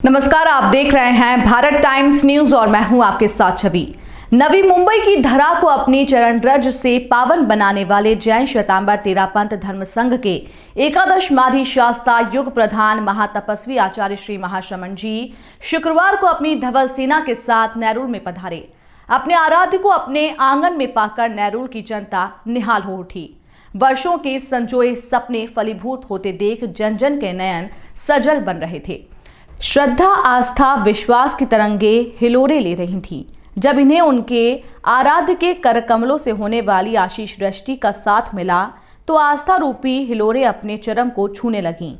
नमस्कार, आप देख रहे हैं भारत टाइम्स न्यूज और मैं हूं आपके साथ छवि। नवी मुंबई की धरा को अपनी चरण रज से पावन बनाने वाले जैन श्वेतांबर तेरापंथ धर्म संघ के एकादश माधी शास्ता युग प्रधान महातपस्वी आचार्य श्री महाश्रमण जी शुक्रवार को अपनी धवल सेना के साथ नेरुल में पधारे। अपने आराध्य को अपने आंगन में पाकर नेरुल की जनता निहाल हो उठी। वर्षों के संजोए सपने फलीभूत होते देख जन जन के नयन सजल बन रहे थे। श्रद्धा, आस्था, विश्वास की तरंगे हिलोरे ले रही थीं। जब इन्हें उनके आराध्य के कर कमलों से होने वाली आशीष वृष्टि का साथ मिला तो आस्था रूपी हिलोरे अपने चरम को छूने लगीं।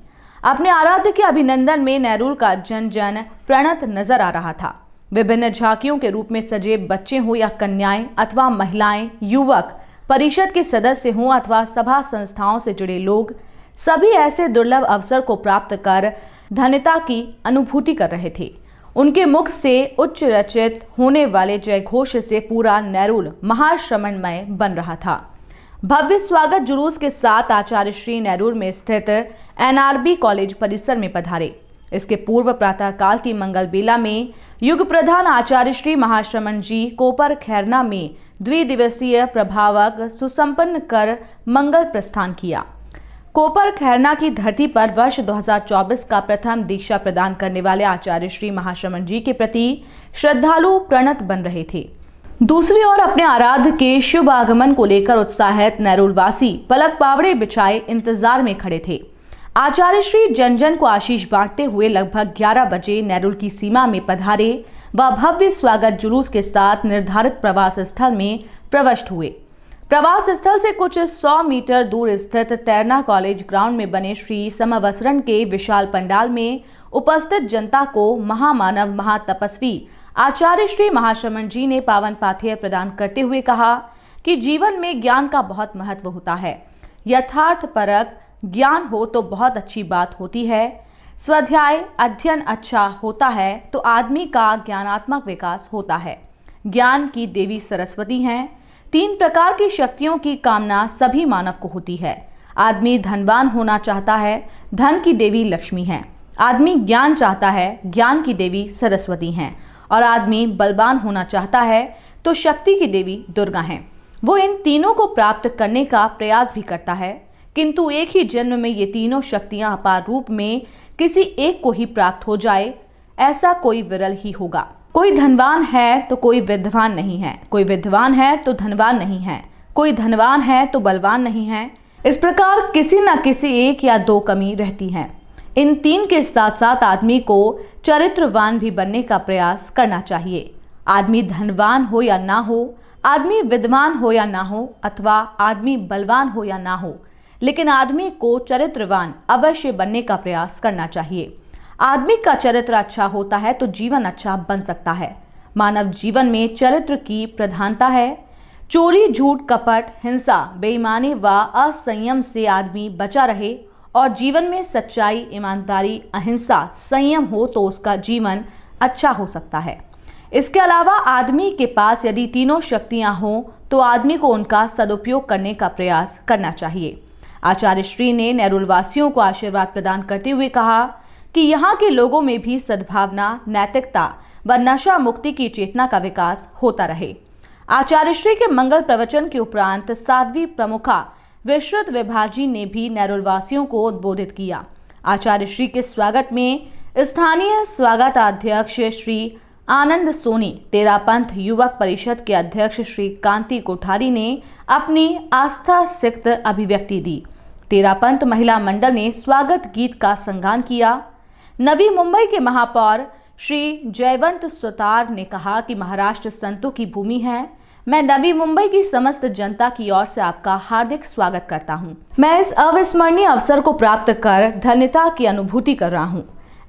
अपने आराध्य के अभिनंदन में नेरुल का जन जन प्रणत नजर आ रहा था। विभिन्न झांकियों के रूप में सजे बच्चे हो या कन्याएं अथवा महिलाएं, युवक, परिषद के सदस्य हों अथवा सभा संस्थाओं से जुड़े लोग, सभी ऐसे दुर्लभ अवसर को प्राप्त कर धन्यता की अनुभूति कर रहे थे। उनके मुख से उच्च रचित होने वाले जय घोष से पूरा नेरुल महाश्रमणमय बन रहा था। भव्य स्वागत जुलूस के साथ आचार्य श्री नेरुल में स्थित NRB कॉलेज परिसर में पधारे। इसके पूर्व प्रातःकाल की मंगल बेला में युग प्रधान आचार्य श्री महाश्रमण जी कोपर खैरना में द्विदिवसीय प्रभावक सुसंपन्न कर मंगल प्रस्थान किया। कोपर खैरना की धरती पर वर्ष 2024 का प्रथम दीक्षा प्रदान करने वाले आचार्य श्री महाश्रमण जी के प्रति श्रद्धालु प्रणत बन रहे थे। दूसरी ओर अपने आराध्य के शुभ आगमन को लेकर उत्साहित नेरुलवासी पलक पावड़े बिछाए इंतजार में खड़े थे। आचार्य श्री जन जन को आशीष बांटते हुए लगभग 11 बजे नेरुल की सीमा में पधारे व भव्य स्वागत जुलूस के साथ निर्धारित प्रवास स्थल में प्रविष्ट हुए। प्रवास स्थल से कुछ 100 मीटर दूर स्थित तैरना कॉलेज ग्राउंड में बने श्री समवसरण के विशाल पंडाल में उपस्थित जनता को महामानव महातपस्वी आचार्य श्री महाश्रमण जी ने पावन पाथेय प्रदान करते हुए कहा कि जीवन में ज्ञान का बहुत महत्व होता है। यथार्थ परक ज्ञान हो तो बहुत अच्छी बात होती है। स्वाध्याय अध्ययन अच्छा होता है तो आदमी का ज्ञानात्मक विकास होता है। ज्ञान की देवी सरस्वती हैं। 3 प्रकार की शक्तियों की कामना सभी मानव को होती है। आदमी धनवान होना चाहता है, धन की देवी लक्ष्मी है। आदमी ज्ञान चाहता है, ज्ञान की देवी सरस्वती हैं। और आदमी बलवान होना चाहता है तो शक्ति की देवी दुर्गा हैं। वो इन तीनों को प्राप्त करने का प्रयास भी करता है, किंतु एक ही जन्म में ये तीनों शक्तियां अपार रूप में किसी एक को ही प्राप्त हो जाए, ऐसा कोई विरल ही होगा। कोई धनवान है तो कोई विद्वान नहीं है, कोई विद्वान है तो धनवान नहीं है, कोई धनवान है तो बलवान नहीं है। इस प्रकार किसी न किसी एक या 2 कमी रहती है। इन 3 के साथ साथ आदमी को चरित्रवान भी बनने का प्रयास करना चाहिए। आदमी धनवान हो या ना हो, आदमी विद्वान हो या ना हो, अथवा आदमी बलवान हो या ना हो, लेकिन आदमी को चरित्रवान अवश्य बनने का प्रयास करना चाहिए। आदमी का चरित्र अच्छा होता है तो जीवन अच्छा बन सकता है। मानव जीवन में चरित्र की प्रधानता है। चोरी, झूठ, कपट, हिंसा, बेईमानी व असंयम से आदमी बचा रहे और जीवन में सच्चाई, ईमानदारी, अहिंसा, संयम हो तो उसका जीवन अच्छा हो सकता है। इसके अलावा आदमी के पास यदि तीनों शक्तियां हों तो आदमी को उनका सदुपयोग करने का प्रयास करना चाहिए। आचार्य श्री ने नेरुलवासियों को आशीर्वाद प्रदान करते हुए कहा कि यहाँ के लोगों में भी सद्भावना, नैतिकता व नशा मुक्ति की चेतना का विकास होता रहे। आचार्य श्री के मंगल प्रवचन के उपरांत साध्वी प्रमुखा विश्रुत विभाजी ने भी नेरुलवासियों को उद्बोधित किया। आचार्य श्री के स्वागत में स्थानीय स्वागताध्यक्ष श्री आनंद सोनी, तेरापंथ युवक परिषद के अध्यक्ष श्री कांति कोठारी ने अपनी आस्था सिक्त अभिव्यक्ति दी। तेरापंथ महिला मंडल ने स्वागत गीत का संगान किया। नवी मुंबई के महापौर श्री जयवंत सुतार ने कहा कि महाराष्ट्र संतों की भूमि है। मैं नवी मुंबई की समस्त जनता की ओर से आपका हार्दिक स्वागत करता हूं। मैं इस अविस्मरणीय अवसर को प्राप्त कर धन्यता की अनुभूति कर रहा हूं।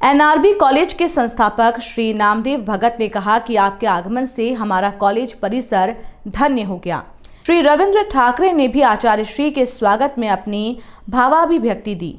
NRB कॉलेज के संस्थापक श्री नामदेव भगत ने कहा कि आपके आगमन से हमारा कॉलेज परिसर धन्य हो गया। श्री रविंद्र ठाकरे ने भी आचार्य श्री के स्वागत में अपनी भावाभिव्यक्ति दी।